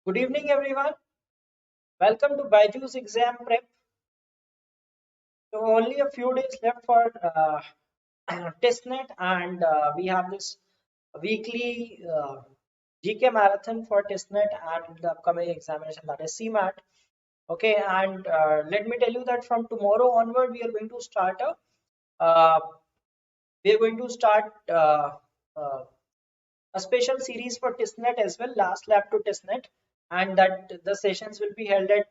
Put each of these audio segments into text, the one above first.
Good evening, everyone. Welcome to BYJU'S Exam Prep. So only a few days left for TISSNET, and we have this weekly GK Marathon for TISSNET and the upcoming examination, that is CMAT. Okay, and let me tell you that from tomorrow onward, uh, we are going to start uh, a special series for TISSNET as well, last lap to TISSNET, and that the sessions will be held at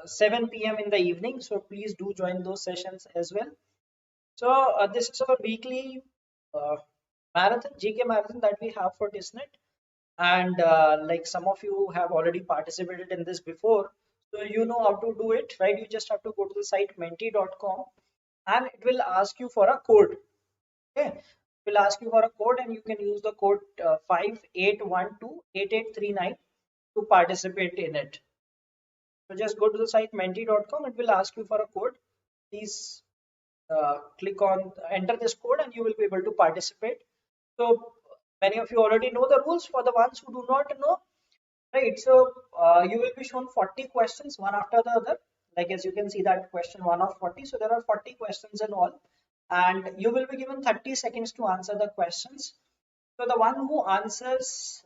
7 p.m. in the evening. So please do join those sessions as well. So this is our weekly uh, marathon, GK marathon that we have for TISSNET. And like some of you have already participated in this before, so you know how to do it, right? You just have to go to the site menti.com and it will ask you for a code. Okay, it will ask you for a code and you can use the code 58128839 to participate in it. So just go to the site menti.com. It will ask you for a code. Please click on enter this code and you will be able to participate. So many of you already know the rules. For the ones who do not know, right? So you will be shown 40 questions one after the other. Like as you can see that question 1 of 40. So there are 40 questions in all, and you will be given 30 seconds to answer the questions. So the one who answers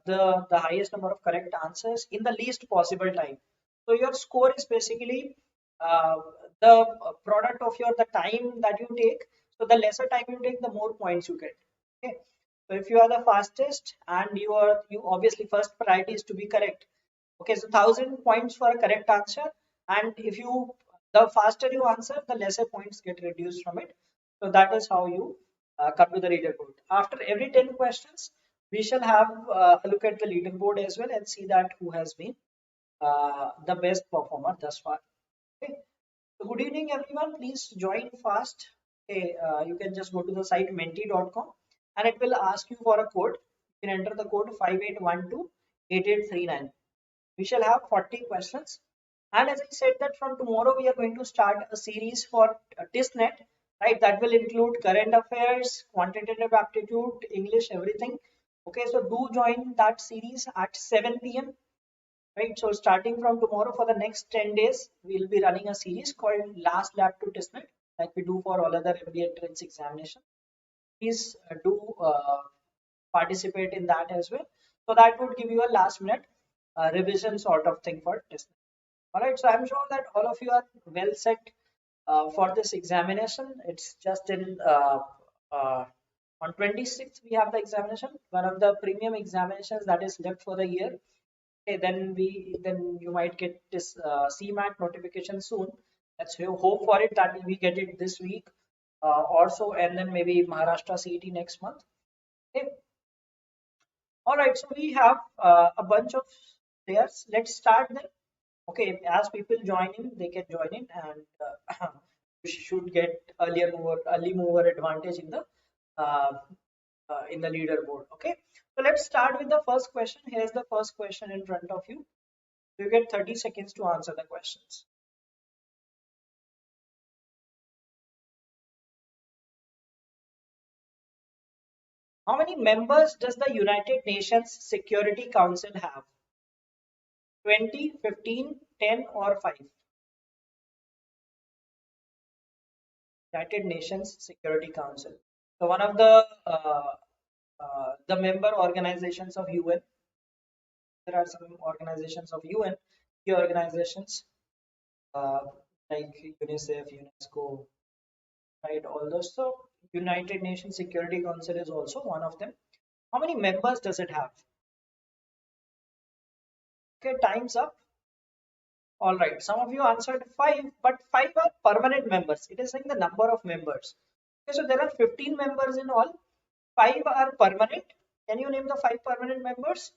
the highest number of correct answers in the least possible time. So your score is basically uh, the product of the time that you take. So the lesser time you take, the more points you get. Okay. So if you are the fastest and you obviously first priority is to be correct. Okay. So 1,000 points for a correct answer, and if you the faster you answer, the lesser points get reduced from it. So that is how you come to the leaderboard. After every 10 questions, we shall have a look at the leaderboard as well and see that who has been the best performer thus far. Okay. So good evening, everyone. Please join fast. Okay, you can just go to the site menti.com and it will ask you for a code. You can enter the code 58128839. We shall have 40 questions. And as I said that from tomorrow we are going to start a series for TISSNET, right? That will include current affairs, quantitative aptitude, English, everything. Okay, so do join that series at 7 p.m. Right, so starting from tomorrow for the next 10 days, we'll be running a series called Last Lap to TISSNET, like we do for all other MBA entrance examination. Please do participate in that as well. So that would give you a last minute revision sort of thing for TISSNET. All right, so I'm sure that all of you are well set for this examination. It's just in on 26th we have the examination, one of the premium examinations that is left for the year. Okay, then you might get this CMAT notification soon. Let's hope for it that we get it this week or so, and then maybe Maharashtra CET next month. Okay. All right, so we have a bunch of players. Let's start them. Okay, as people join in, they can join in, and you should get early mover advantage uh, in the leaderboard. Okay, so let's start with the first question. Here's the first question in front of you. You get 30 seconds to answer the questions. How many members does the United Nations Security Council have? 20, 15, 10, or 5? United Nations Security Council. So one of the member organizations of UN. There are some organizations of UN, key organizations uh, like UNICEF, UNESCO, right? All those. So United Nations Security Council is also one of them. How many members does it have? Okay, time's up. All right, some of you answered 5, but 5 are permanent members. It is saying the number of members. Okay, so there are 15 members in all. 5 are permanent. Can you name the 5 permanent members?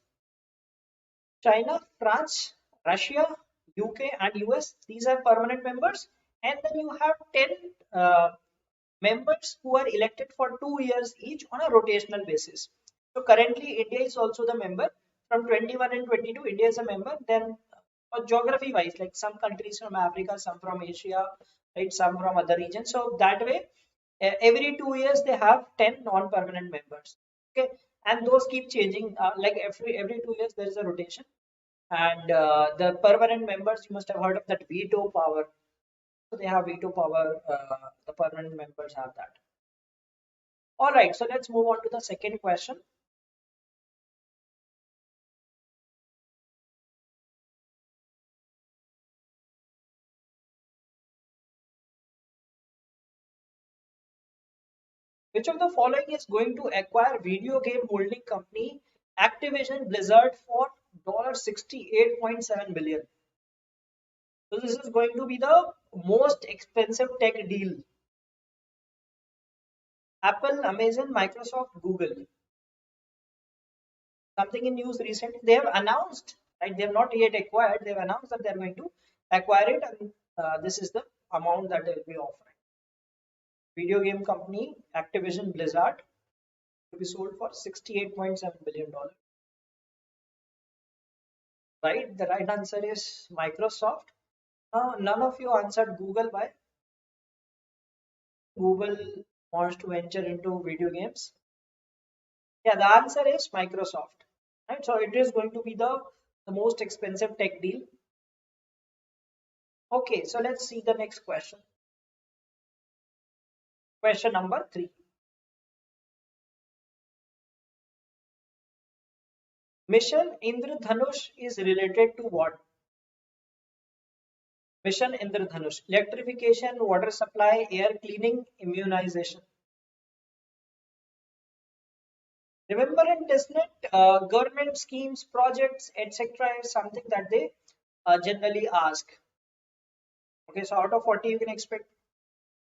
China, France, Russia, UK, and US. These are permanent members. And then you have 10 members who are elected for 2 years each on a rotational basis. So currently, India is also the member. From 21 and 22, India is a member. Then, geography wise, like some countries from Africa, some from Asia, right, some from other regions. So that way, every 2 years they have 10 non-permanent members. Okay. and those keep changing. Like every 2 years there is a rotation, and the permanent members, you must have heard of that veto power. So they have veto power. The permanent members have that. All right, so let's move on to the second question. Which of the following is going to acquire video game holding company Activision Blizzard for $68.7 billion? So this is going to be the most expensive tech deal. Apple, Amazon, Microsoft, Google. Something in news recently, they have announced, right? They have not yet acquired. They have announced that they are going to acquire it, and this is the amount that they will be offering. Video game company Activision Blizzard to be sold for $68.7 billion. Right? The right answer is Microsoft. None of you answered Google. Why? Google wants to venture into video games. Yeah, the answer is Microsoft. Right? So it is going to be the most expensive tech deal. Okay, so let's see the next question. Question number 3. Mission Indradhanush is related to what? Mission Indradhanush. Electrification, water supply, air cleaning, immunization. Remember in TISSNET, government schemes, projects, etc. is something that they generally ask. Okay, so out of 40, you can expect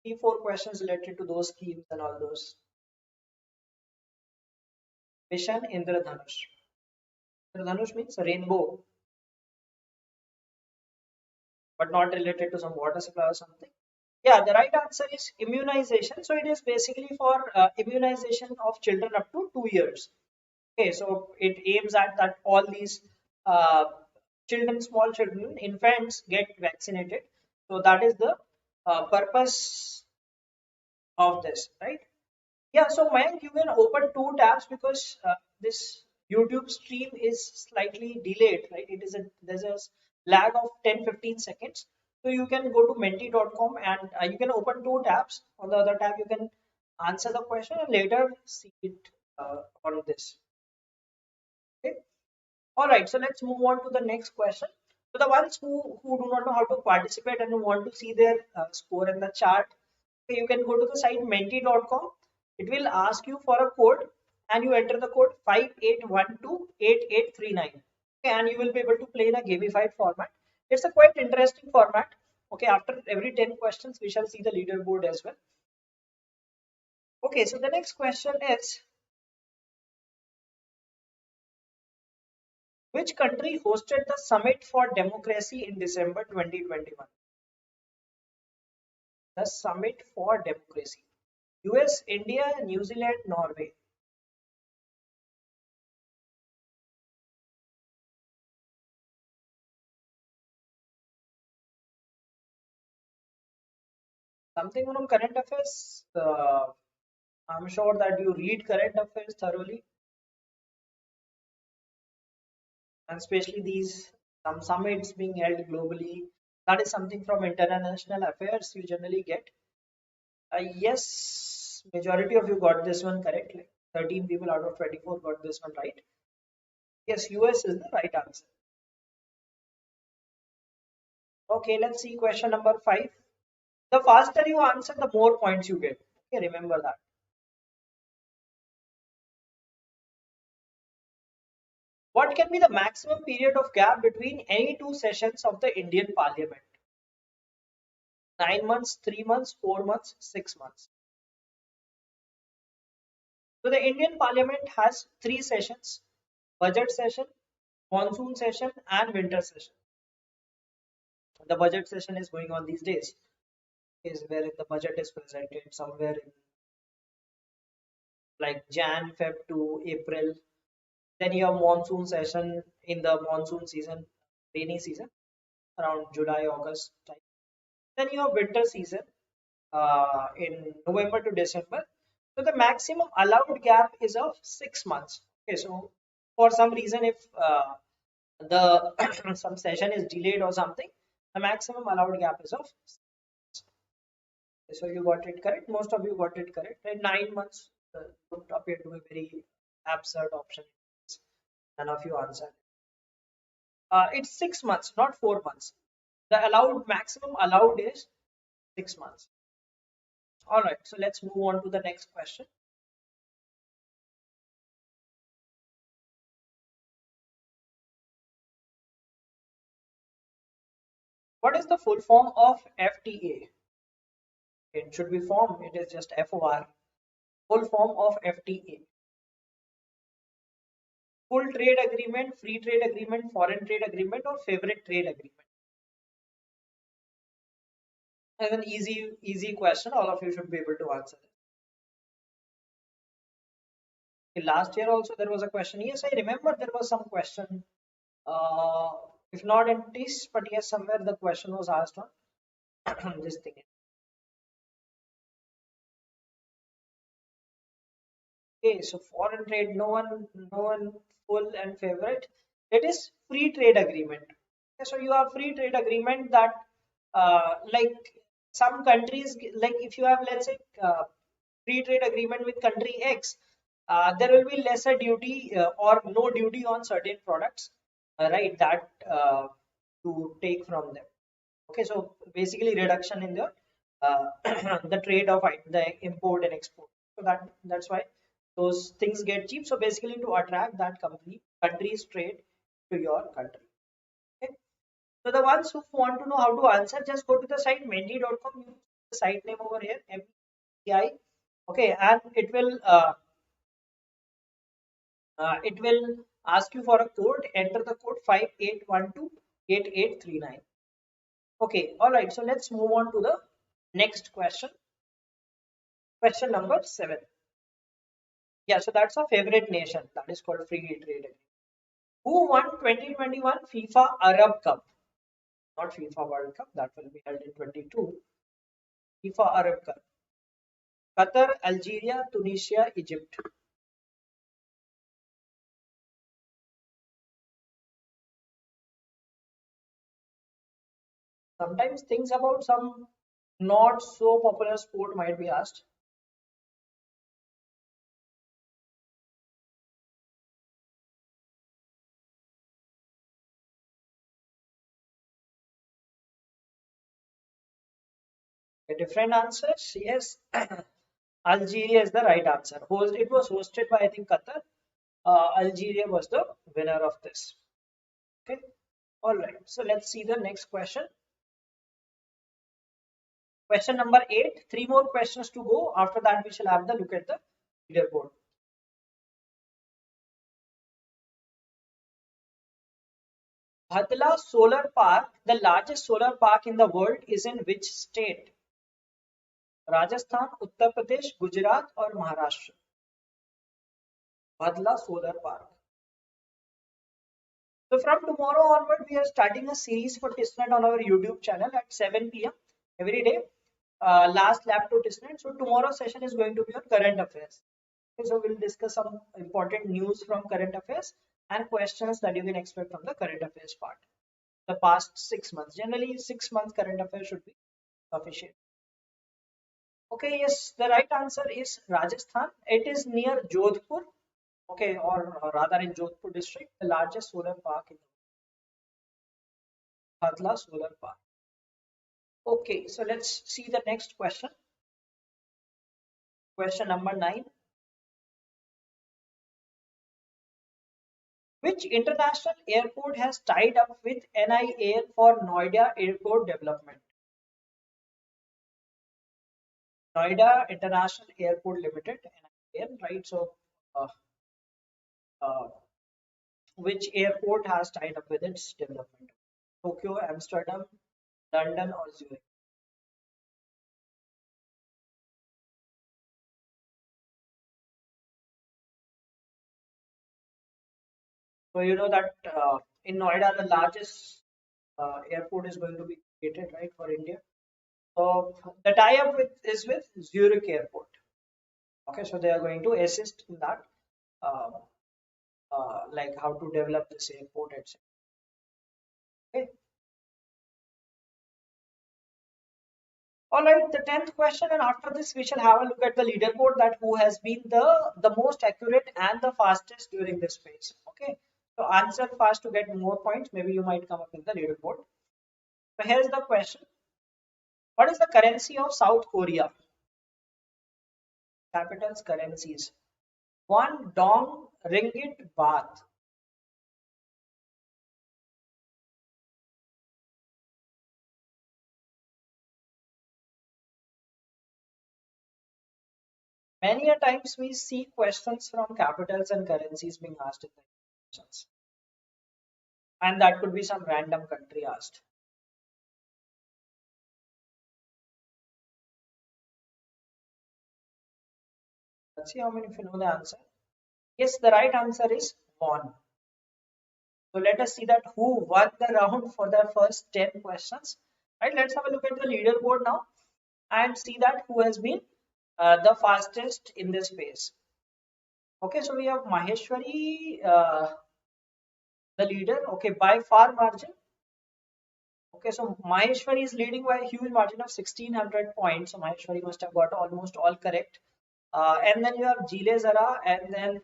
3-4 questions related to those schemes and all those. Mission Indradhanush. Indradhanush means rainbow, but not related to some water supply or something. Yeah, the right answer is immunization. So it is basically for immunization of children up to 2 years. Okay, so it aims at that all these uh, children, small children, infants get vaccinated. So that is the purpose of this, right? Yeah, so Mayank, you can open 2 tabs because this YouTube stream is slightly delayed, right? There's a lag of 10-15 seconds. So you can go to menti.com and you can open 2 tabs. On the other tab, you can answer the question and later see it on this. Okay. All right, so let's move on to the next question. So the ones who do not know how to participate and who want to see their score in the chart, okay, you can go to the site menti.com. It will ask you for a code and you enter the code 58128839. Okay, and you will be able to play in a gamified format. It's a quite interesting format. Okay, after every 10 questions, we shall see the leaderboard as well. Okay, so the next question is, which country hosted the Summit for Democracy in December 2021? The Summit for Democracy. US, India, New Zealand, Norway. Something from current affairs. I'm sure that you read current affairs thoroughly, and especially these some summits being held globally. That is something from international affairs you generally get. Yes, majority of you got this one correct. Like 13 people out of 24 got this one right. Yes, US is the right answer. Okay, let's see question number 5. The faster you answer, the more points you get. Okay, remember that. What can be the maximum period of gap between any 2 sessions of the Indian Parliament? 9 months, 3 months, 4 months, 6 months. So the Indian Parliament has 3 sessions: budget session, monsoon session, and winter session. The budget session is going on these days, is where the budget is presented somewhere in like Jan, Feb to April. Then you have monsoon session in the monsoon season, rainy season, around July, August time. Then you have winter season in November to December. So the maximum allowed gap is of 6 months. Okay, so for some reason, if the some session is delayed or something, the maximum allowed gap is of. So you got it correct. Most of you got it correct. Right? 9 months would appear to be a very absurd option. None of you answered. It's 6 months, not 4 months. The allowed maximum allowed is 6 months. All right. So let's move on to the next question. What is the full form of FTA? It should be form. It is just FOR. Full form of FTA. Full trade agreement, free trade agreement, foreign trade agreement, or favorite trade agreement. As an easy question, all of you should be able to answer it. Last year also there was a question. Yes, I remember there was some question. Uh, if not in TISS, but yes, somewhere the question was asked on this thing. Okay, so foreign trade, no one full and favorite. It is free trade agreement. Okay, so you have free trade agreement that, like some countries, like if you have, let's say, free trade agreement with country X, there will be lesser duty or no duty on certain products, right? That to take from them. Okay, so basically reduction in the the trade of the import and export. So that's why those things get cheap. So basically to attract that country's trade to your country. Okay. So the ones who want to know how to answer, just go to the site mendy.com. Use the site name over here, MEI. Okay, and it will ask you for a code. Enter the code 58128839. Okay, all right. So let's move on to the next question. Question number 7. Yeah, so that's a favorite nation. That is called free trade agreement. Who won 2021 FIFA Arab Cup? Not FIFA World Cup. That will be held in 22. FIFA Arab Cup. Qatar, Algeria, Tunisia, Egypt. Sometimes things about some not so popular sport might be asked. A different answers? Yes. Algeria is the right answer. It was hosted by, I think, Qatar. Algeria was the winner of this. Okay. All right. So let's see the next question. Question number 8. 3 more questions to go. After that, we shall have the look at the leaderboard. Bhadla Solar Park, the largest solar park in the world, is in which state? Rajasthan, Uttar Pradesh, Gujarat, or Maharashtra? Bhadla Solar Park. So from tomorrow onward, we are starting a series for TISSNET on our YouTube channel at 7 p.m. every day. Last lap to TISSNET. So tomorrow's session is going to be on current affairs. Okay, so we'll discuss some important news from current affairs and questions that you can expect from the current affairs part. The past 6 months. Generally, 6 months current affairs should be sufficient. Okay, yes, the right answer is Rajasthan. It is near Jodhpur. Okay, or rather in Jodhpur district, the largest solar park in Bhadla Solar Park. Okay, so let's see the next question. Question number 9. Which international airport has tied up with NIAL for Noida airport development? Noida International Airport Limited, NIAL, right? So, uh, uh, which airport has tied up with its development? Tokyo, Amsterdam, London, or Zurich? So you know that in Noida, the largest airport is going to be created, right, for India. So the tie-up is with Zurich Airport. Okay, so they are going to assist in that. Uh, like how to develop this airport, etc. Okay. All right, the 10th question, and after this we shall have a look at the leaderboard, that who has been the most accurate and the fastest during this phase. Okay, so answer fast to get more points. Maybe you might come up in the leaderboard. So here's the question: what is the currency of South Korea? Capitals, currencies: won, dong, ringgit, baht. Many a times we see questions from capitals and currencies being asked in the questions, and that could be some random country asked. Let's see how many of you know the answer. Yes, the right answer is won. So let us see that who won the round for the first 10 questions. Right, let's have a look at the leaderboard now and see that who has been the fastest in this phase. Okay, so we have Maheshwari, the leader, okay, by far margin. Okay, so Maheshwari is leading by a huge margin of 1600 points. So Maheshwari must have got almost all correct. And then you have Jile Zara, and then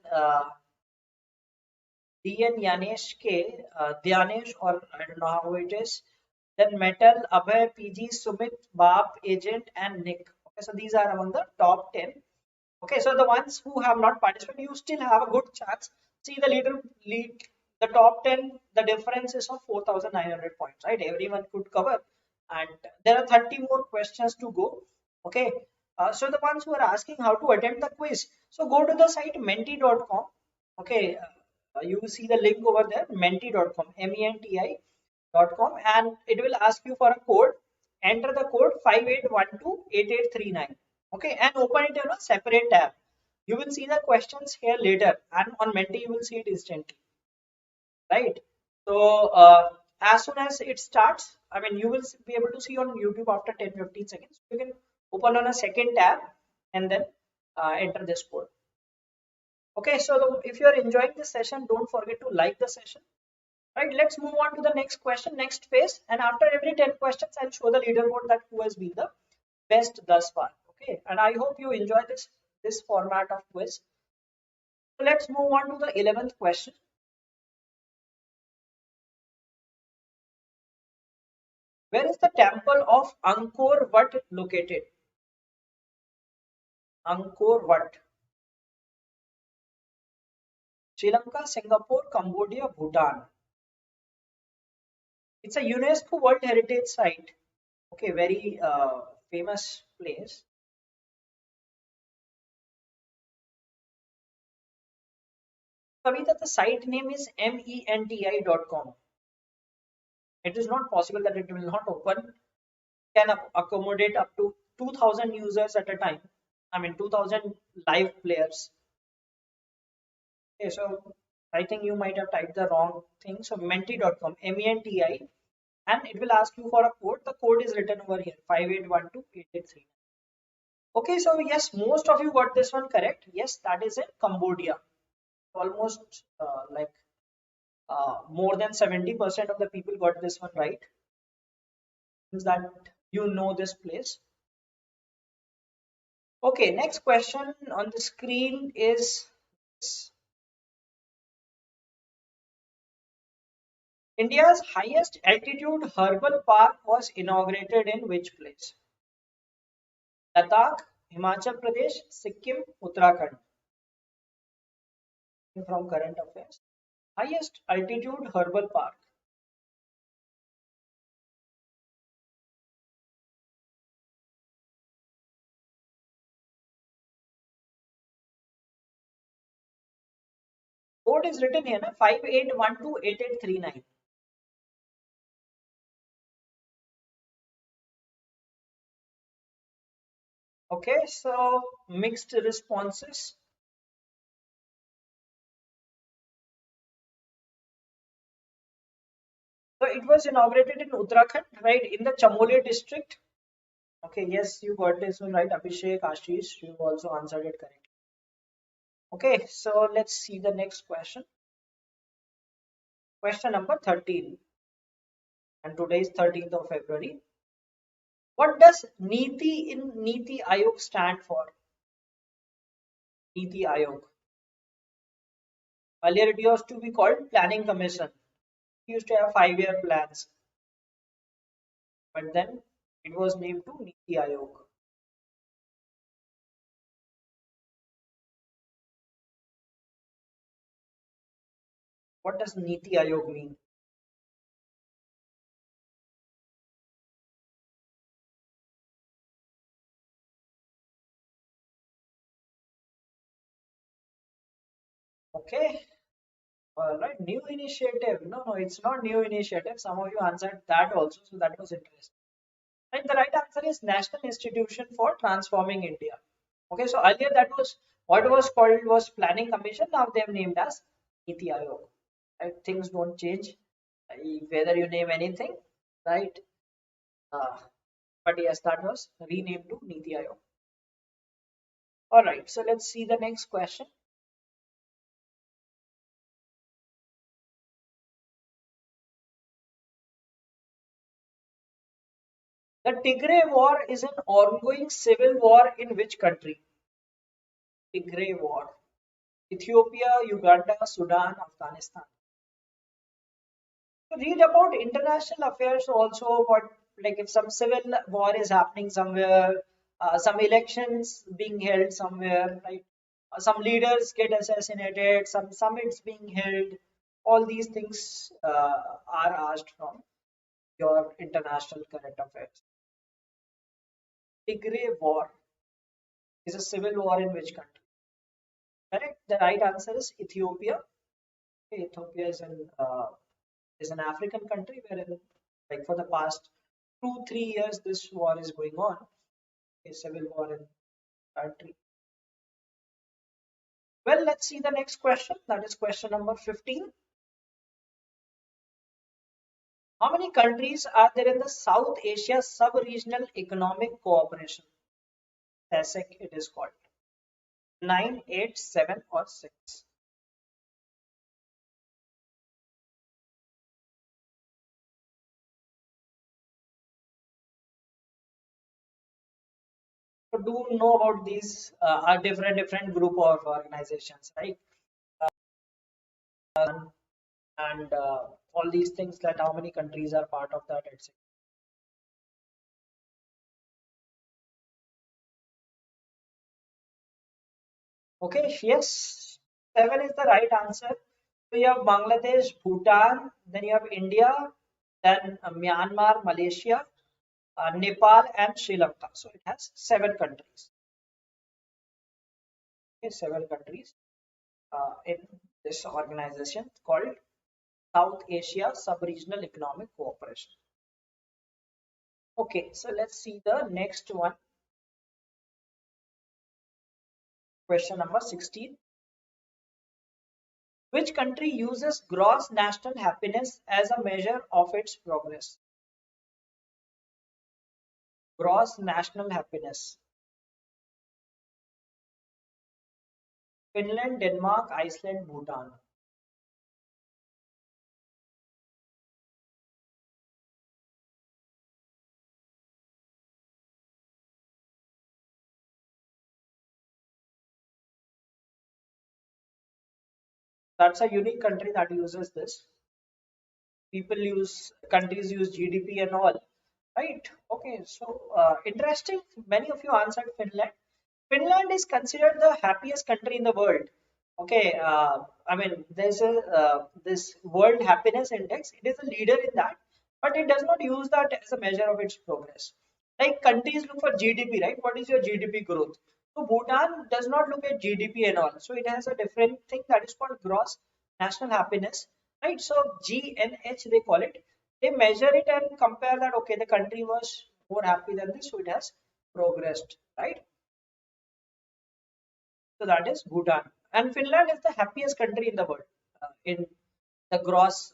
DN Yanesh K, Dhyanesh, or I don't know how it is. Then Metal, Abhay, PG, Sumit, Bap, Agent, and Nick. Okay, so these are among the top 10. Okay, so the ones who have not participated, you still have a good chance. See the lead, the top 10, the difference is of 4,900 points, right? Everyone could cover, and there are 30 more questions to go. Okay, so the ones who are asking how to attend the quiz, so go to the site menti.com. Okay, you will see the link over there, menti.com, menti.com, and it will ask you for a code. Enter the code 58128839. Okay, and open it in a separate tab. You will see the questions here later, and on Menti you will see it instantly, right? So as soon as it starts, I mean, you will be able to see on YouTube after 10-15 seconds. You can open on a second tab and then enter this code. Okay, so if you are enjoying this session, don't forget to like the session. Right, let's move on to the next question, next phase, and after every 10 questions, I'll show the leaderboard that who has been the best thus far. Okay, and I hope you enjoy this format of quiz. So let's move on to the 11th question. Where is the temple of Angkor Wat located? Angkor Wat. Sri Lanka, Singapore, Cambodia, Bhutan. It's a UNESCO World Heritage Site. Okay, very famous place. Kavita, the site name is menti.com. It is not possible that it will not open. Can accommodate up to 2000 users at a time. I mean 2000 live players. Okay, so I think you might have typed the wrong thing. So menti.com, menti, and it will ask you for a code. The code is written over here, 58128839. Okay, so yes, most of you got this one correct. Yes, that is in Cambodia. Almost more than 70% of the people got this one right. Means that you know this place. Okay, next question on the screen is this. India's highest altitude herbal park was inaugurated in which place? Ladakh, Himachal Pradesh, Sikkim, Uttarakhand. From current affairs. Highest altitude herbal park. Code is written here, 58128839. Okay, so mixed responses. So it was inaugurated in Uttarakhand, right, in the Chamoli district. Okay, yes, you got this one right. Abhishek, Ashish, you also answered it correctly. Okay, so let's see the next question. Question number 13. And today is 13th of February. What does Niti in Niti Ayog stand for? Niti Ayog. Earlier it used to be called Planning Commission. It used to have 5-year plans. But then it was named to Niti Ayog. What does Niti Ayog mean? Okay. All right. New initiative. No, it's not new initiative. Some of you answered that also, so that was interesting. And the right answer is National Institution for Transforming India. Okay, so earlier that was what was called was Planning Commission. Now they have named as Niti Ayog. Right? Things don't change whether you name anything, right? Uh, but yes, that was renamed to Niti Ayog. All right, so let's see the next question. The Tigray War is an ongoing civil war in which country? Tigray War. Ethiopia, Uganda, Sudan, Afghanistan. Read about international affairs also. What, like if some civil war is happening somewhere, some elections being held somewhere, right? Some leaders get assassinated, some summits being held. All these things are asked from your international current affairs. Tigray War is a civil war in which country? Correct. The right answer is Ethiopia. Okay, Ethiopia is an African country where, like for the past 2-3 years, this war is going on. A civil war in the country. Well, let's see the next question. That is question number 15. How many countries are there in the South Asia Sub-Regional Economic Cooperation? SASEC it is called. 9, 8, 7 or 6? So do know about these are different group of organizations, right? And all these things, that how many countries are part of that, etc. Okay, yes, 7 is the right answer. So you have Bangladesh, Bhutan, then you have India, then Myanmar, Malaysia, Nepal, and Sri Lanka. So it has 7 countries. Okay, 7 countries in this organization called South Asia Sub-Regional Economic Cooperation. Okay, so let's see the next one. Question number 16. Which country uses gross national happiness as a measure of its progress? Gross national happiness. Finland, Denmark, Iceland, Bhutan. That's a unique country that uses this. Countries use GDP and all, right? Okay, so interesting. Many of you answered Finland. Finland is considered the happiest country in the world. Okay, I mean there's a this World Happiness Index. It is a leader in that, but it does not use that as a measure of its progress. Like countries look for GDP, right? What is your GDP growth? So Bhutan does not look at GDP and all. So it has a different thing that is called gross national happiness, right? So GNH they call it. They measure it and compare that. Okay, the country was more happy than this, so it has progressed, right? So that is Bhutan. And Finland is the happiest country in the world in the gross,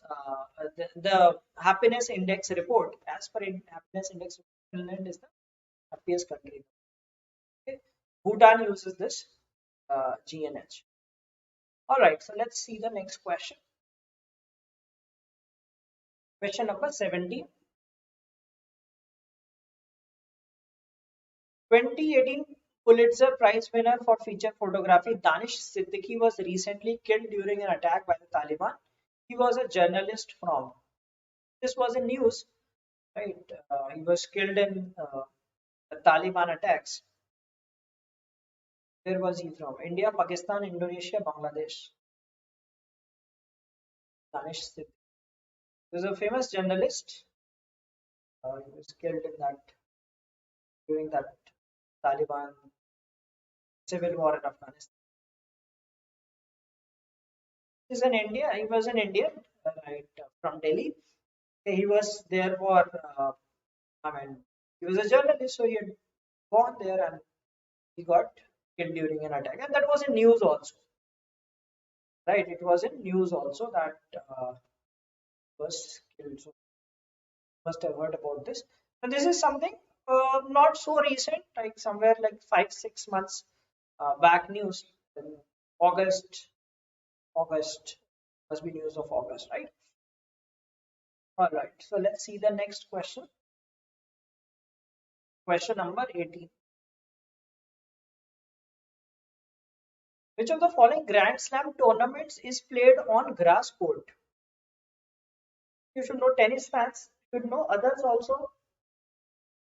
the happiness index report. As per happiness index, Finland is the happiest country. Okay. Bhutan uses this GNH. All right, so let's see the next question. Question number 70. 2018 Pulitzer Prize winner for feature photography Danish Siddiqui was recently killed during an attack by the Taliban. He was a journalist from. This was in news, right? He was killed in the Taliban attacks. Where was he from? India, Pakistan, Indonesia, Bangladesh. Danish Siddiqui. He was a famous journalist. He was killed in that during that Taliban civil war in Afghanistan. He's in India. He was an Indian, right, from Delhi. He was there for, I mean, he was a journalist, so he had gone there and he got killed during an attack. And that was in news also, right? It was in news also that was killed. So you must have heard about this. And this is something not so recent, like somewhere like 5-6 months back news. In August must be news of August, right? All right. So let's see the next question. Question number 18. Which of the following Grand Slam tournaments is played on grass court? You should know, tennis fans should know, others also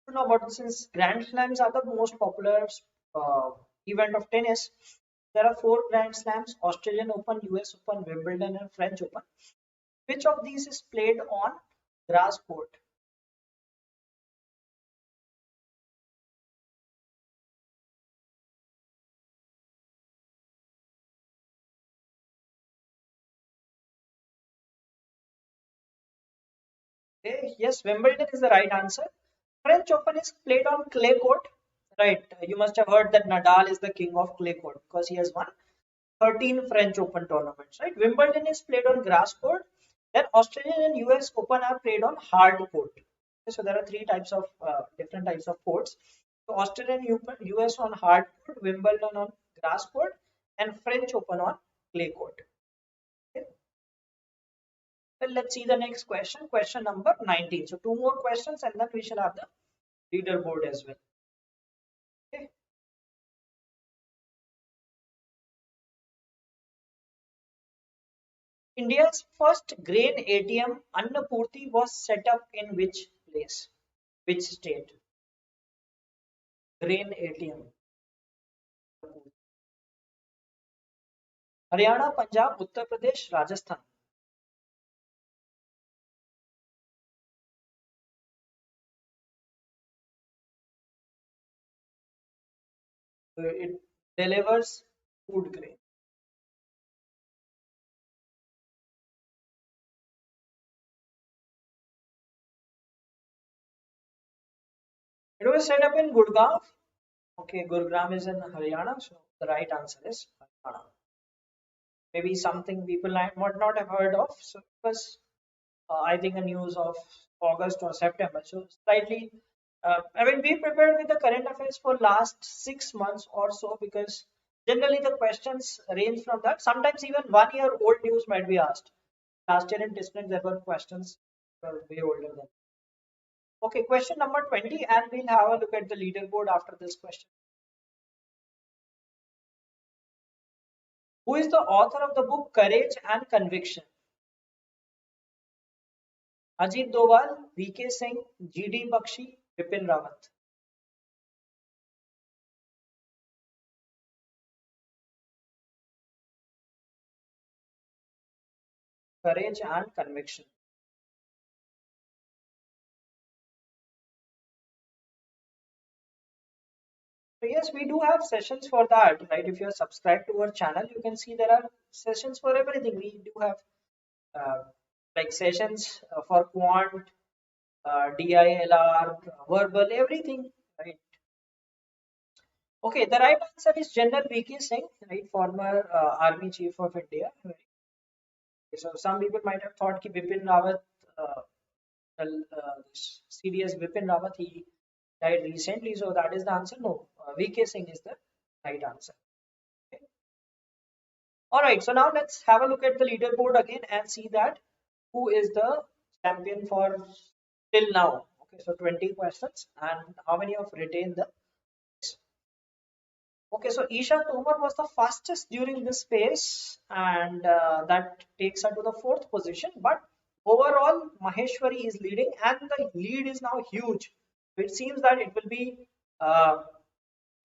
should know about this, since Grand Slams are the most popular uh, event of tennis. There are 4 Grand Slams: Australian Open, US Open, Wimbledon, and French Open. Which of these is played on grass court? Okay, yes, Wimbledon is the right answer. French Open is played on clay court. Right. You must have heard that Nadal is the king of clay court because he has won 13 French Open tournaments. Right. Wimbledon is played on grass court. Then Australian and US Open are played on hard court. Okay, so there are 3 types of different types of courts. So Australian US on hard court, Wimbledon on grass court, and French Open on clay court. Okay. Well, let's see the next question. Question number 19. So 2 more questions and then we shall have the leaderboard as well. Okay. India's first grain ATM, Annapurti, was set up in which place? Which state? Grain ATM. Haryana, Punjab, Uttar Pradesh, Rajasthan. So it delivers food grain. It was set up in Gurgaon. Okay, Gurugram is in Haryana, so the right answer is Haryana. Maybe something people might not have heard of. So it was, I think, a news of August or September. So slightly, I mean, we prepared with the current affairs for last 6 months or so, because generally the questions range from that. Sometimes even 1 year old news might be asked. Last year in TISSNET there were questions that were way older than. Okay, question number 20, and we'll have a look at the leaderboard after this question. Who is the author of the book Courage and Conviction? Ajit Doval, VK Singh, GD Bakshi, Bipin Rawat. Courage and Conviction. So yes, we do have sessions for that, right? If you're subscribed to our channel, you can see there are sessions for everything. We do have like sessions for quant, DILR, verbal, everything, right? Okay, the right answer is General VK Singh, right? Former Army Chief of India. Right? So some people might have thought that Bipin Rawat, CDS Bipin Rawat, he died recently. So that is the answer. No, VK Singh is the right answer. Okay. All right. So now let's have a look at the leaderboard again and see that who is the champion for till now. Okay, so 20 questions, and how many have retained the? Okay, so Isha Tomar was the fastest during this phase, and that takes her to the fourth position. But overall, Maheshwari is leading, and the lead is now huge. It seems that uh,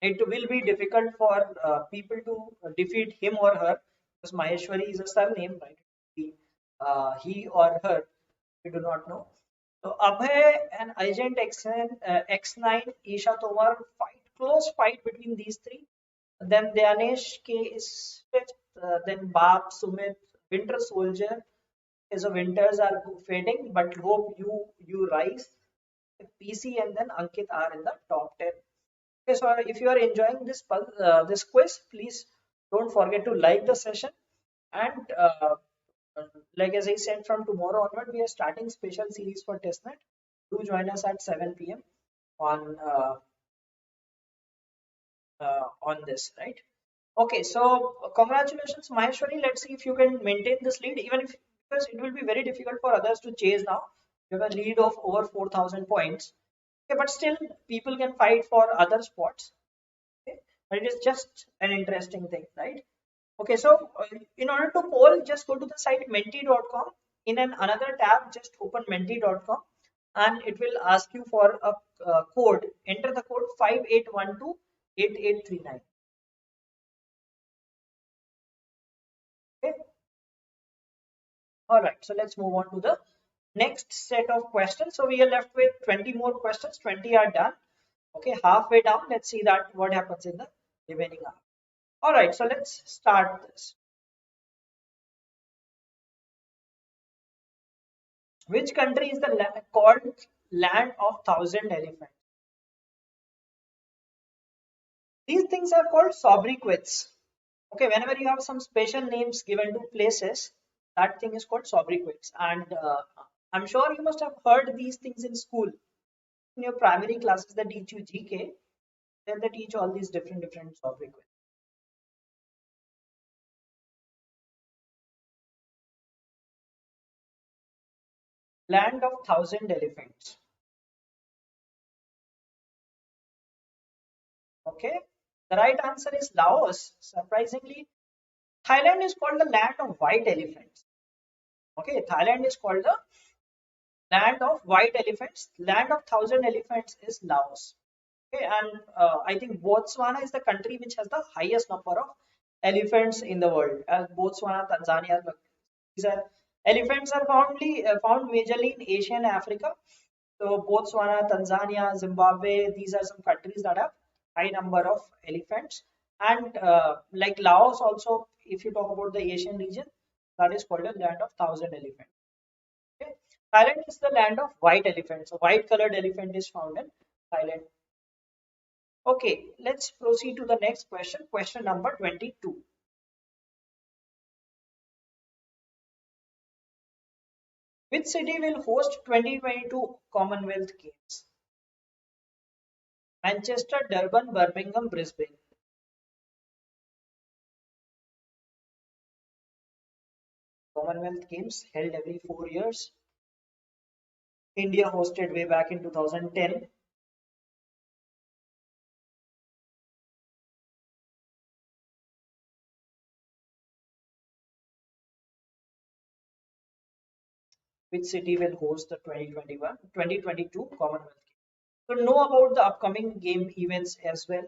it will be difficult for people to defeat him or her, because Maheshwari is a surname, right? He or her, we do not know. So Abhay and Agent X9, Isha Tomar fight, close fight between these three. Then Danish K is fifth. Then Bab, Sumit, Winter Soldier. Okay, so winters are fading, but hope you rise. PC and then Ankit are in the top 10. Okay, so if you are enjoying this quiz, please don't forget to like the session. And like as I said, from tomorrow onward, we are starting special series for TISSNET. Do join us at 7 p.m. on this, right? Okay, so congratulations, Maheshwari. Let's see if you can maintain this lead, even if, because it will be very difficult for others to chase now. You have a lead of over 4,000 points. Okay, but still, people can fight for other spots. Okay, but it is just an interesting thing, right? Okay, so in order to poll, just go to the site menti.com. In another tab, just open menti.com, and it will ask you for a code. Enter the code 58128839. Okay. All right, so let's move on to the next set of questions. So we are left with 20 more questions. 20 are done. Okay, halfway down. Let's see that what happens in the remaining hour. All right, so let's start this. Which country is called land of thousand elephants? These things are called sobriquets. Okay, whenever you have some special names given to places, that thing is called sobriquets. And I'm sure you must have heard these things in school. In your primary classes, they teach you GK. Then they teach all these different sobriquets. Land of thousand elephants. Okay, the right answer is Laos. Surprisingly, Thailand is called the land of white elephants. Okay, Thailand is called the land of white elephants. Land of thousand elephants is Laos. Okay, and I think Botswana is the country which has the highest number of elephants in the world. Botswana, Tanzania, these are elephants are found majorly in Asia and Africa. So Botswana, Tanzania, Zimbabwe, these are some countries that have high number of elephants. And like Laos also, if you talk about the Asian region, that is called a land of thousand elephants. Okay. Thailand is the land of white elephants. So white colored elephant is found in Thailand. Okay, let's proceed to the next question. Question number 22. Which city will host 2022 Commonwealth Games? Manchester, Durban, Birmingham, Brisbane. Commonwealth Games held every 4 years. India hosted way back in 2010. Which city will host the 2022 Commonwealth Games? So know about the upcoming game events as well.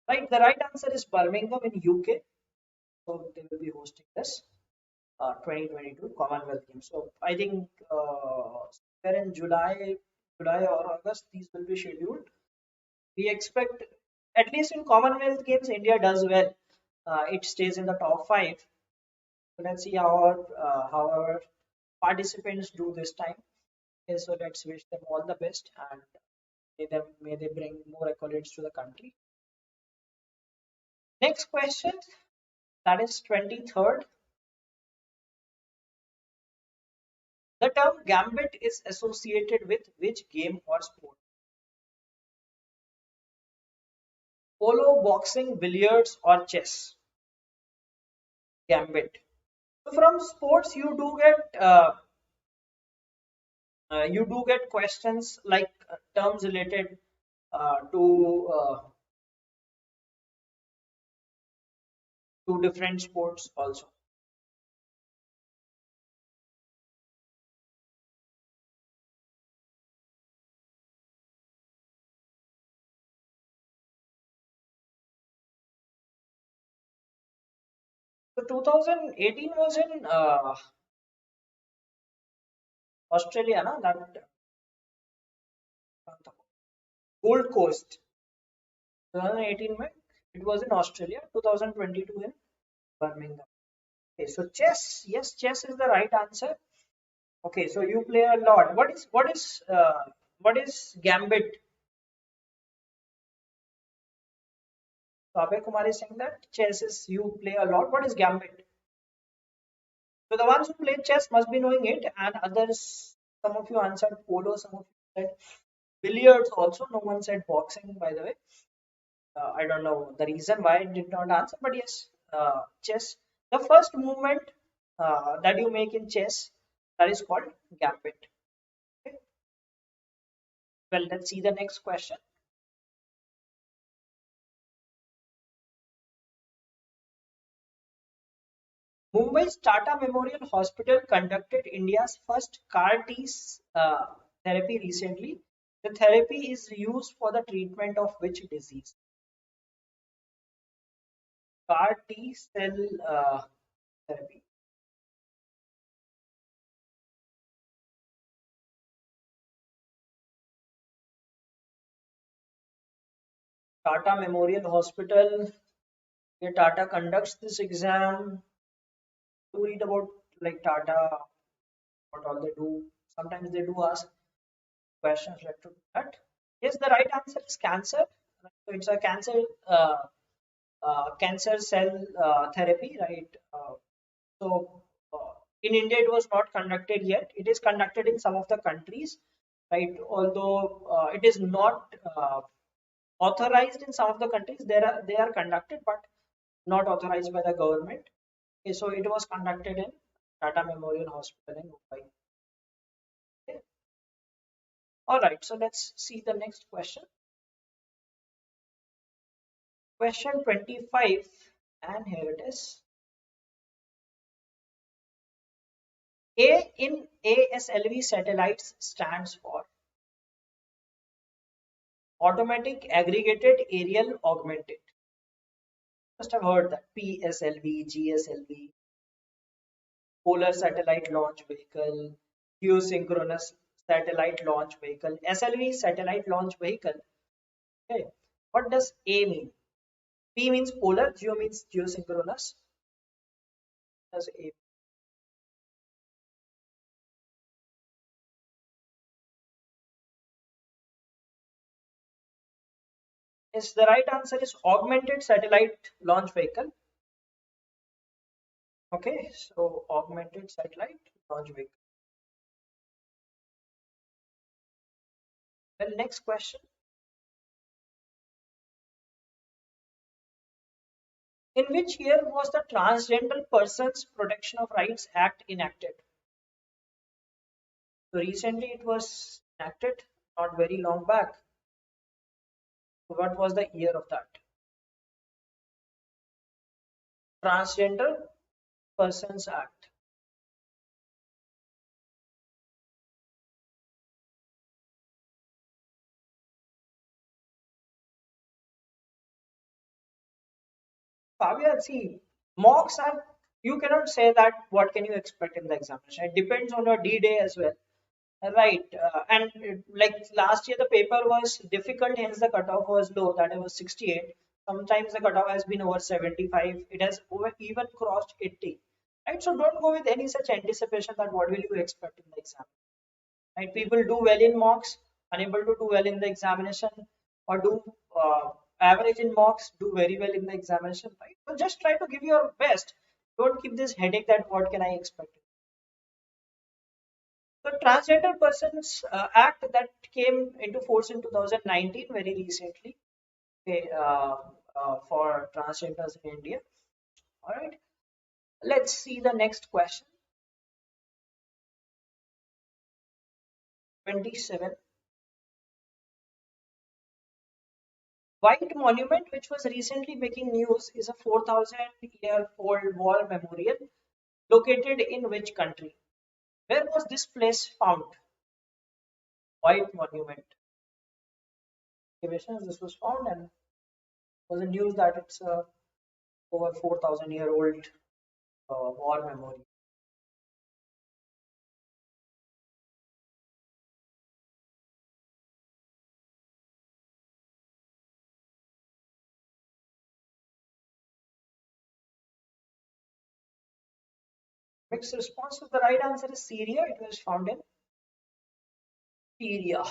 Right, the right answer is Birmingham in UK. So they will be hosting this 2022 Commonwealth Games. So I think somewhere in July or August, these will be scheduled. We expect, at least in Commonwealth Games, India does well. It stays in the top five. So let's see how our participants do this time. Okay, so let's wish them all the best, and may they bring more accolades to the country. Next question, that is 23rd. The term Gambit is associated with which game or sport? Polo, boxing, billiards, or chess? Gambit. So from sports, you do get You do get questions like terms related to different sports also. So 2018 was in Australia, na? That Gold Coast. 2018 में it was in Australia. 2022 in Birmingham. Okay, so chess. Yes, chess is the right answer. Okay, so you play a lot. What is Gambit? So Abhay Kumar is saying that chess is you play a lot. What is Gambit? So the ones who play chess must be knowing it, and others, some of you answered polo, some of you said billiards also. No one said boxing, by the way. I don't know the reason why I did not answer, but yes, chess. The first movement that you make in chess, that is called gambit. Okay. Well, let's see the next question. Mumbai's Tata Memorial Hospital conducted India's first CAR-T therapy recently. The therapy is used for the treatment of which disease? CAR-T cell therapy. Tata Memorial Hospital, where Tata conducts this exam. To read about like Tata, what all they do. Sometimes they do ask questions related to that. Yes, the right answer is cancer. So it's a cancer cell therapy, right? So in India, it was not conducted yet. It is conducted in some of the countries, right? Although it is not authorized in some of the countries, they are conducted, but not authorized by the government. Okay, so it was conducted in Tata Memorial Hospital in Mumbai. Okay. All right, so let's see the next question. Question 25, and here it is. A in ASLV satellites stands for Automatic Aggregated Aerial Augmented. Must have heard that PSLV, GSLV, Polar Satellite Launch Vehicle, Geosynchronous Satellite Launch Vehicle, SLV Satellite Launch Vehicle. Okay, what does A mean? P means polar, geo means geosynchronous. What does A? Yes, the right answer is Augmented Satellite Launch Vehicle. Okay, so Augmented Satellite Launch Vehicle. Well, next question. In which year was the Transgender Persons Protection of Rights Act enacted? So recently it was enacted, not very long back. So what was the year of that? Transgender Persons Act. Kavya, see, mocks are, you cannot say that what can you expect in the examination. It depends on your D-Day as well. Right, and like last year the paper was difficult, hence the cutoff was low, that it was 68. Sometimes the cutoff has been over 75. It has even crossed 80. Right, so don't go with any such anticipation that what will you expect in the exam. Right, people do well in mocks, unable to do well in the examination, or do average in mocks, do very well in the examination. Right, so just try to give your best. Don't keep this headache that what can I expect. The Transgender Persons Act that came into force in 2019, very recently, okay, for transgenders in India. All right, let's see the next question. 27. White Monument, which was recently making news, is a 4,000-year-old war memorial located in which country? Where was this place found? White Monument. This was found and was in news that it's a over 4,000-year-old war memorial. Mixed response. So the right answer is Syria. It was found in Syria.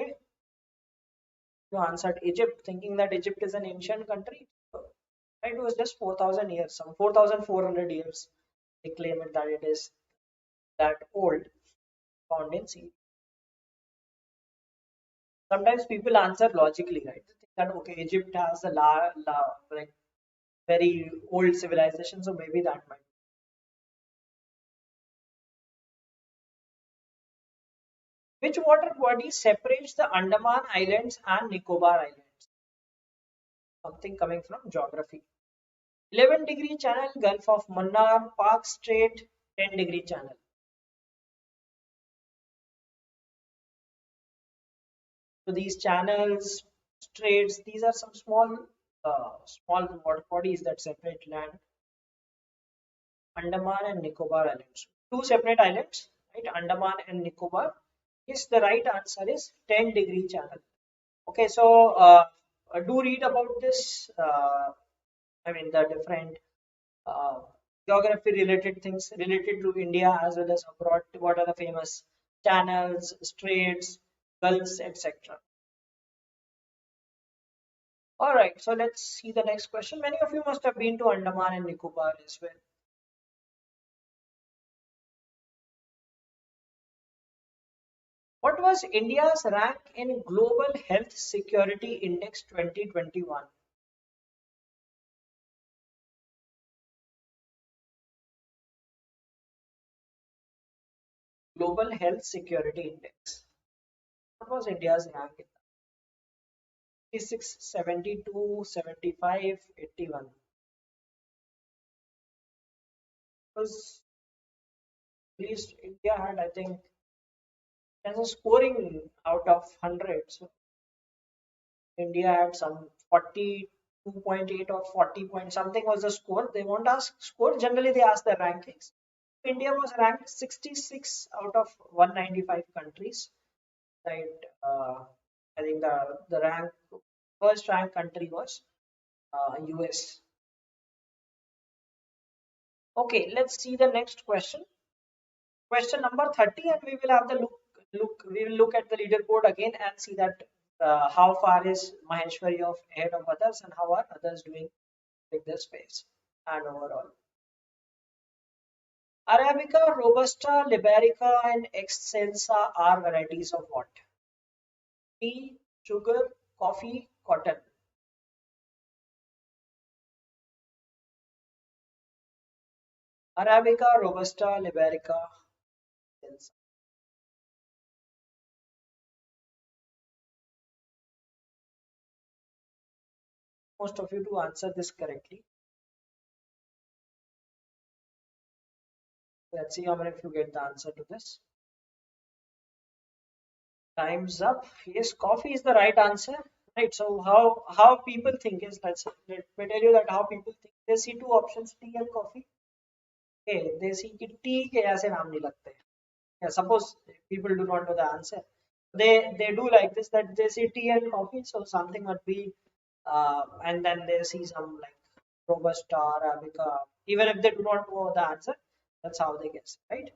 Okay. You answered Egypt, thinking that Egypt is an ancient country. Right? It was just 4,000 years, some 4,400 years. They claim it that it is that old, found in Syria. Sometimes people answer logically, right? They think that okay, Egypt has a like very old civilization, so maybe that might. Which water body separates the Andaman Islands and Nicobar Islands? Something coming from geography. 11-degree channel, Gulf of Mannar, Park Strait, 10-degree channel. So these channels, straits, these are some small water bodies that separate land. Andaman and Nicobar Islands. Two separate islands, right? Andaman and Nicobar. Yes, the right answer is 10-degree channel. Okay, so do read about this. I mean, the different geography related things related to India as well as abroad. What are the famous channels, straits, gulfs, etc. All right, so let's see the next question. Many of you must have been to Andaman and Nicobar as well. What was India's rank in Global Health Security Index 2021? Global Health Security Index. What was India's rank in that? 56, 72, 75, 81. Because at least India had, I think, as a scoring out of 100. So India had some 42.8 or 40 point something was the score. They won't ask score. Generally, they ask the rankings. India was ranked 66 out of 195 countries. Right. I think the first rank country was US. Okay, let's see the next question. Question number 30, and we will have the we will look at the leaderboard again and see that how far is Maheshwari ahead of others and how are others doing with this space and overall. Arabica, Robusta, Liberica, and Excelsa are varieties of what? Tea, sugar, coffee, cotton. Arabica, Robusta, Liberica, Excelsa. Most of you to answer this correctly. Let's see how many of you get the answer to this. Time's up. Yes, coffee is the right answer. Right. So how people think is let me tell you that how people think. They see two options, tea and coffee. Okay, they see कि tea के ऐसे नाम नहीं लगते. Yeah, suppose people do not know the answer. They do like this that they see tea and coffee, so something would be and then they see some like robusta, arabica. Even if they do not know the answer, that's how they guess, right?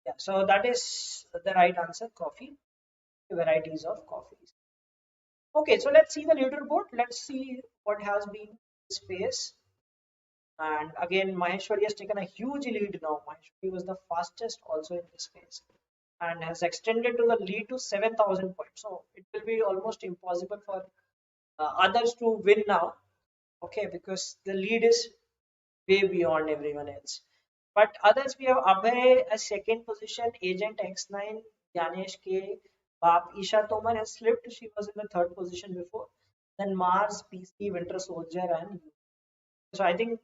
Yeah. So that is the right answer. Coffee. Varieties of coffees. Okay, so let's see the leaderboard. Let's see what has been space. And again, Maheshwari has taken a huge lead now. Maheshwari was the fastest also in this space and has extended to the lead to 7,000 points. So it will be almost impossible for others to win now. Okay, because the lead is way beyond everyone else. But others, we have Abhay a second position, Agent X9, Yanesh K. Bap Isha Tomar has slipped. She was in the third position before. Then Mars, PC, Winter Soldier, and so I think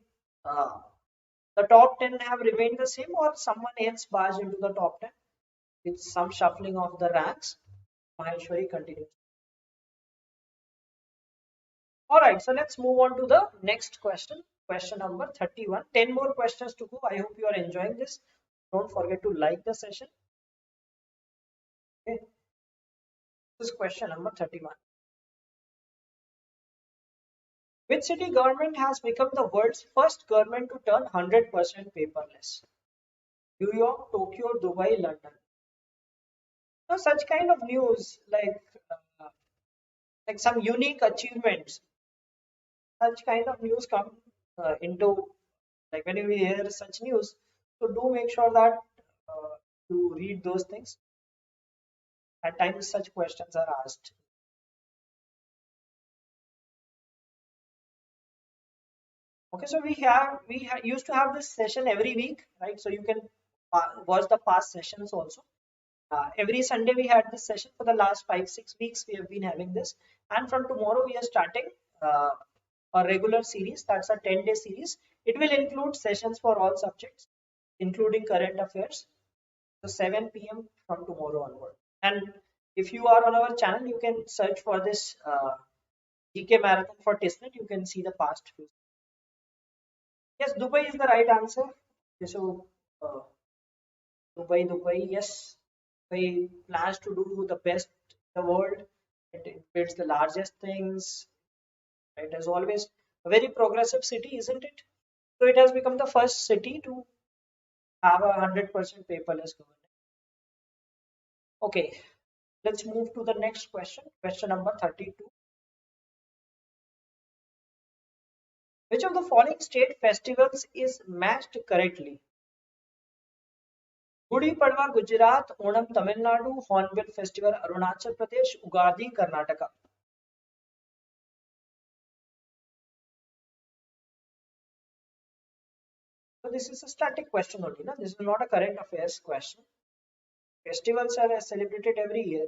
uh, the top 10 have remained the same, or someone else barged into the top 10 with some shuffling of the ranks. Maheshwari continues. All right, so let's move on to the next question. Question number 31. 10 more questions to go. I hope you are enjoying this. Don't forget to like the session. Okay. This is question number 31. Which city government has become the world's first government to turn 100% paperless? New York, Tokyo, Dubai, London. Now, such kind of news, uh, like some unique achievements, such kind of news come into, like when we hear such news, so do make sure that uh, you read those things. At times, such questions are asked. Okay, so used to have this session every week, right? So you can watch the past sessions also. Every Sunday we had this session for the last 5 6 weeks. We have been having this, and from tomorrow we are starting uh, a regular series. That's a 10-day series. It will include sessions for all subjects, including current affairs. So 7 p.m. from tomorrow onward. And if you are on our channel, you can search for this GK Marathon for TISSNET. You can see the past few. Yes, Dubai is the right answer. Okay, so uh, Dubai, yes. Dubai plans to do the best in the world. It builds the largest things. It is always a very progressive city, isn't it? So it has become the first city to have 100% paperless government. Okay, let's move to the next question. Question number 32. Which of the following state festivals is matched correctly? Gudi Padwa, Gujarat; Onam, Tamil Nadu; Hornbill Festival, Arunachal Pradesh; Ugadi, Karnataka. So this is a static question only. No? This is not a current affairs question. Festivals are celebrated every year.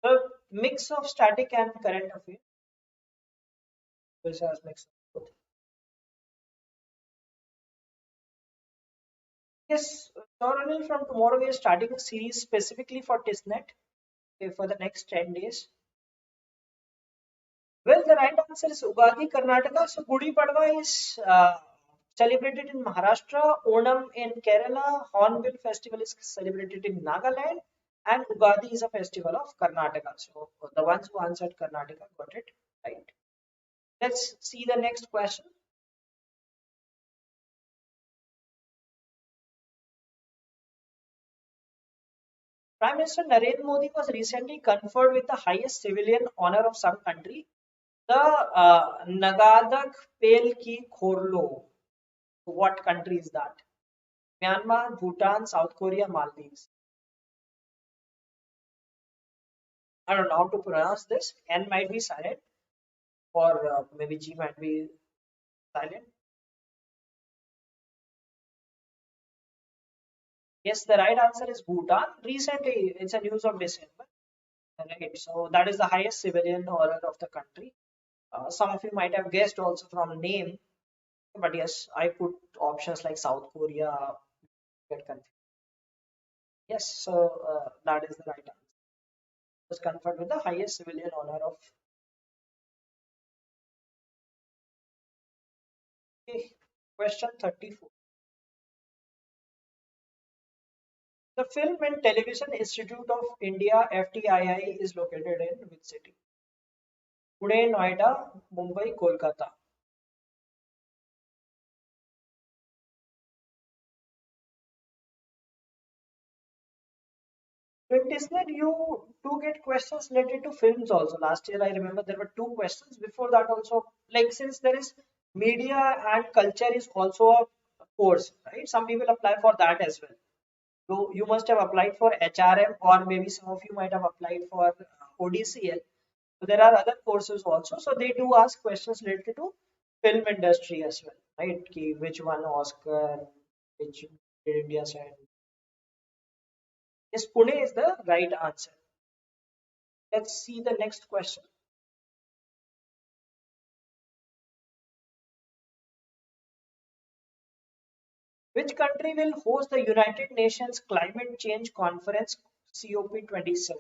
So mix of static and current affairs. This has mix of both. Yes, Anil, from tomorrow we are starting a series specifically for TISSNET, okay, for the next 10 days. Well, the right answer is Ugadi, Karnataka. So Gudi Padwa is celebrated in Maharashtra, Onam in Kerala, Hornbill Festival is celebrated in Nagaland, and Ugadi is a festival of Karnataka. So the ones who answered Karnataka got it right. Let's see the next question. Prime Minister Narendra Modi was recently conferred with the highest civilian honor of some country, the Ngadag Pel ki Khorlo. What country is that? Myanmar, Bhutan, South Korea, Maldives. I don't know how to pronounce this. N might be silent, or maybe G might be silent. Yes, the right answer is Bhutan. Recently, it's a news of December. Right. So that is the highest civilian honor of the country. Some of you might have guessed also from name, but yes, I put options like South Korea. Get confused. Yes, so that is the right answer. Was conferred with the highest civilian honor of. Okay. Question 34. The Film and Television Institute of India (FTII) is located in which city? Pune, Noida, Mumbai, Kolkata. So in TISSNET, you do get questions related to films also. Last year, I remember there were two questions. Before that, also, like since there is media and culture is also a course, right? Some people apply for that as well. So you must have applied for HRM, or maybe some of you might have applied for ODCL. So there are other courses also. So they do ask questions related to film industry as well, right? Which one Oscar, which did India send? Yes, Pune is the right answer. Let's see the next question. Which country will host the United Nations Climate Change Conference COP27?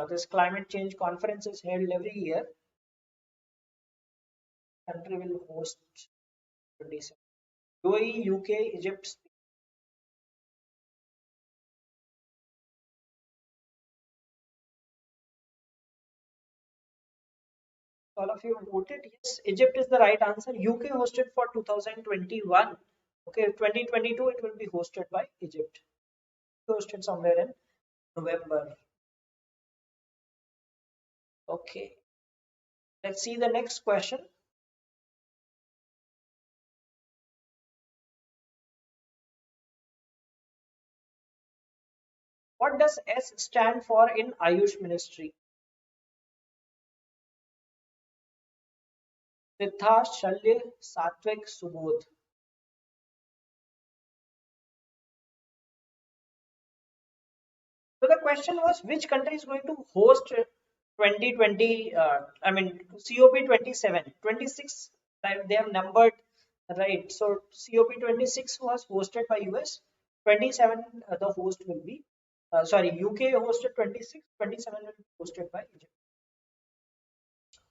This climate change conference is held every year. Country will host 27. UAE, UK, Egypt. All of you voted yes. Egypt is the right answer. UK hosted for 2021. Okay, 2022 it will be hosted by Egypt. Hosted somewhere in November. Okay. Let's see the next question. What does S stand for in AYUSH Ministry? Siddha, Shalya, Satvik, Subodh. So the question was which country is going to host 2020, COP27, 26, they have numbered, right? So COP26 was hosted by US, 27 the host will be, UK hosted 26, 27 will be hosted by Egypt.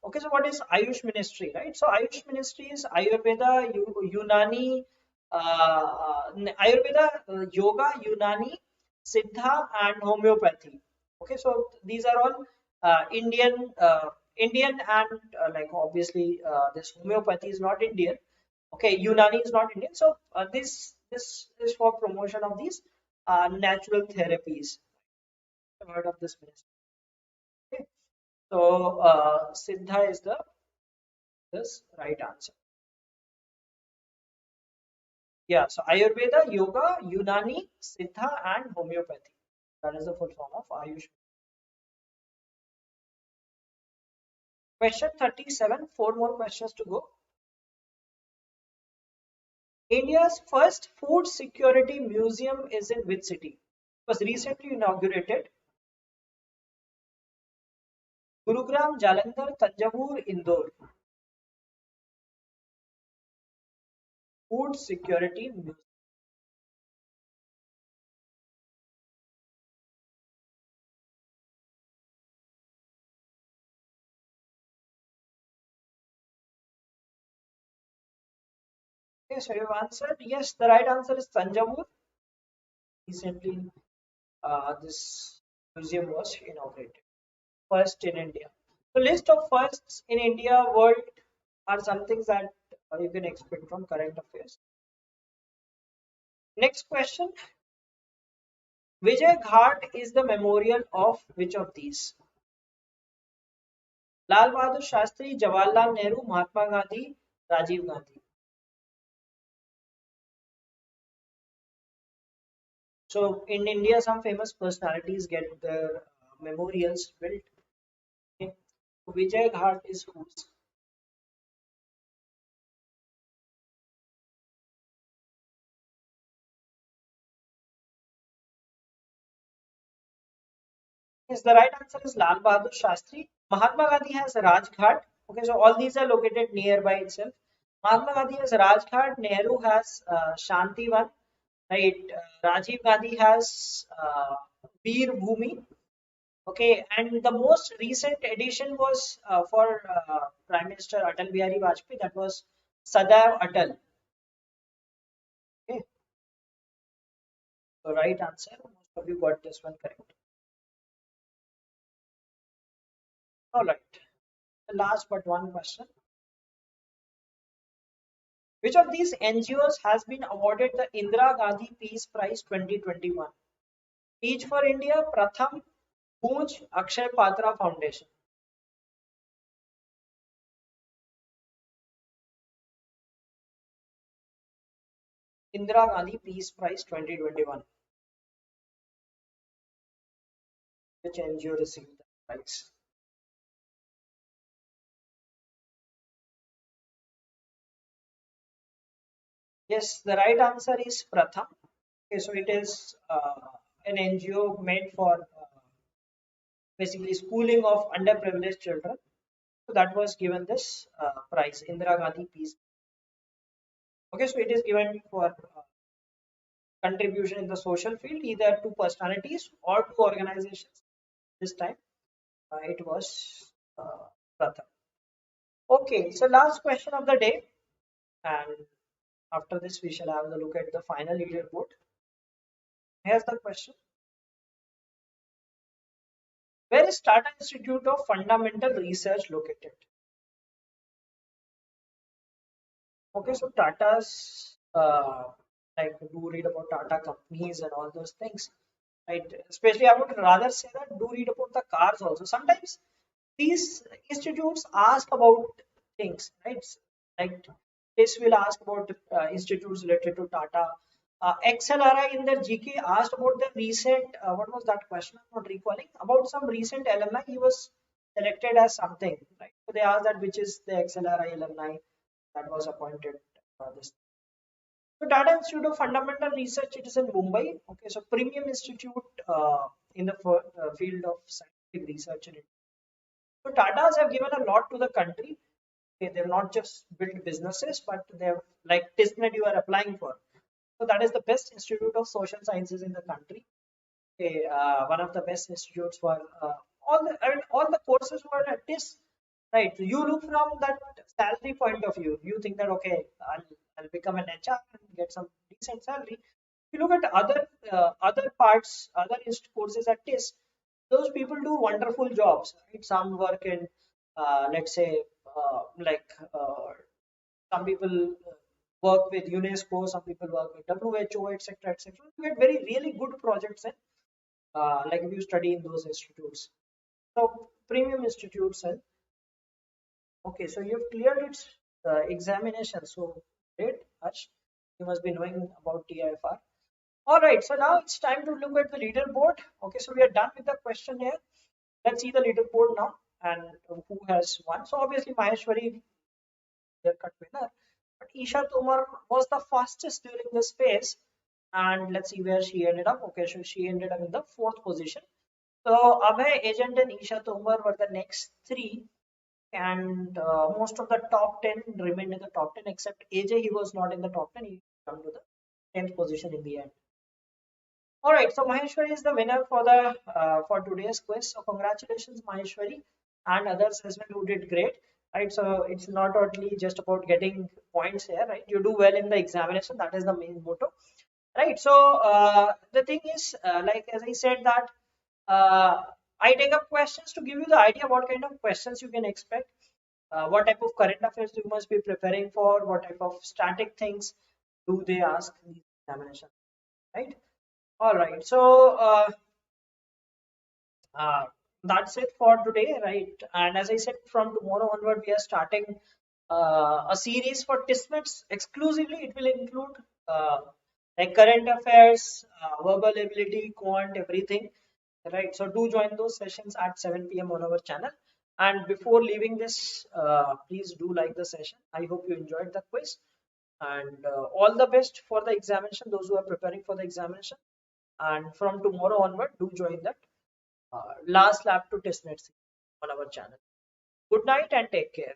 Okay, so what is AYUSH Ministry, right? So AYUSH Ministry is Ayurveda, Unani, Ayurveda, Yoga, Unani, Siddha, and Homeopathy. Okay, so these are all Indian, and like obviously this homeopathy is not Indian. Okay, Unani is not Indian. So this is for promotion of these natural therapies. I've heard of this ministry. Okay. So Siddha is the this right answer. Yeah, so Ayurveda, Yoga, Unani, Siddha, and Homeopathy. That is the full form of Ayush. Question 37, four more questions to go. India's first food security museum is in which city? It was recently inaugurated. Gurugram, Jalandhar, Tanjavur, Indore. Food security museum. Okay, so you've answered. Yes, the right answer is Tanjavur. Recently, this museum was inaugurated. First in India. The list of firsts in India world are some things that you can expect from current affairs. Next question. Vijay Ghat is the memorial of which of these? Lal Bahadur Shastri, Jawaharlal Nehru, Mahatma Gandhi, Rajiv Gandhi. So in India, some famous personalities get their memorials built. Okay. So Vijay Ghat is whose? Yes, the right answer is Lal Bahadur Shastri. Mahatma Gandhi has Rajghat. Okay, so all these are located nearby itself. Mahatma Gandhi has Rajghat. Nehru has Shantivan. Right. Rajiv Gandhi has Veer Bhumi. Okay, and the most recent addition was for Prime Minister Atal Bihari Vajpayee. That was Sadaiv Atal. Okay, so right answer. Most of you got this one correct. All right. The last but one question. Which of these NGOs has been awarded the Indira Gandhi Peace Prize 2021? Teach for India, Pratham, Poonch, Akshay Patra Foundation. Indira Gandhi Peace Prize 2021. Which NGO received the prize? Yes, the right answer is Pratham. Pratham Foundation. Okay. So, Indira Gandhi Peace Prize 2021 was awarded to Indira Gandhi Peace Prize 2021. Which NGO received the prize? Yes, the right answer is Pratham Foundation. Okay. So Yes, the right answer is Pratham. Okay, so it is an NGO made for basically schooling of underprivileged children. So that was given this prize, Indira Gandhi Peace. Okay, so it is given for contribution in the social field, either to personalities or to organizations. This time it was Pratham. Okay, so last question of the day, and after this we shall have a look at the final leaderboard. Here's the question: where is Tata Institute of Fundamental Research located? Okay, so Tata's like do read about Tata companies and all those things, right? Especially I would rather say that do read about the cars also. Sometimes these institutes ask about things, right? Like this will ask about institutes related to Tata. XLRI in their GK asked about the recent, what was that question? I'm not recalling. About some recent alumni, he was selected as something, right? So they asked that which is the XLRI alumni that was appointed this. So Tata Institute of Fundamental Research, it is in Mumbai. Okay, so premium institute in the field of scientific research in India. So Tatas have given a lot to the country. Okay, they've not just built businesses, but they've like TISSNET you are applying for. So that is the best institute of social sciences in the country. Okay, one of the best institutes for all the courses were at TISS. Right. So you look from that salary point of view. You think that okay, I'll become an HR and get some decent salary. If you look at other parts, other courses at TISS, those people do wonderful jobs. Right? Some work in let's say some people work with UNESCO, some people work with WHO, etc., etc. You get very really good projects in like if you study in those institutes. So premium institutes and okay, so you've cleared its examination. So great, Ash. You must be knowing about TIFR. All right, so now it's time to look at the leaderboard. Okay, so we are done with the questionnaire. Let's see the leaderboard now and who has won. So obviously Maheshwari, clear cut winner. But Isha Tomar was the fastest during this phase. And let's see where she ended up. Okay, so she ended up in the 4th position. So Abhay, Agent, and Isha Tomar were the next 3, and most of the top 10 remained in the top 10 except AJ. He was not in the top 10. He came to the 10th position in the end. All right, so Maheshwari is the winner for the for today's quiz. So congratulations, Maheshwari, and others as well who did great. Right, so it's not only just about getting points here, right? You do well in the examination. That is the main motto, right? So the thing is, like as I said that I take up questions to give you the idea what kind of questions you can expect, what type of current affairs you must be preparing for, what type of static things do they ask in the examination, right? All right, so uh, that's it for today, right? And as I said, from tomorrow onward, we are starting a series for TISSNETs exclusively. It will include like current affairs, verbal ability, quant, everything, right? So do join those sessions at 7 p.m. on our channel. And before leaving this, please do like the session. I hope you enjoyed the quiz. And all the best for the examination, those who are preparing for the examination. And from tomorrow onward, do join that last lap to TISSNET on our channel. Good night and take care.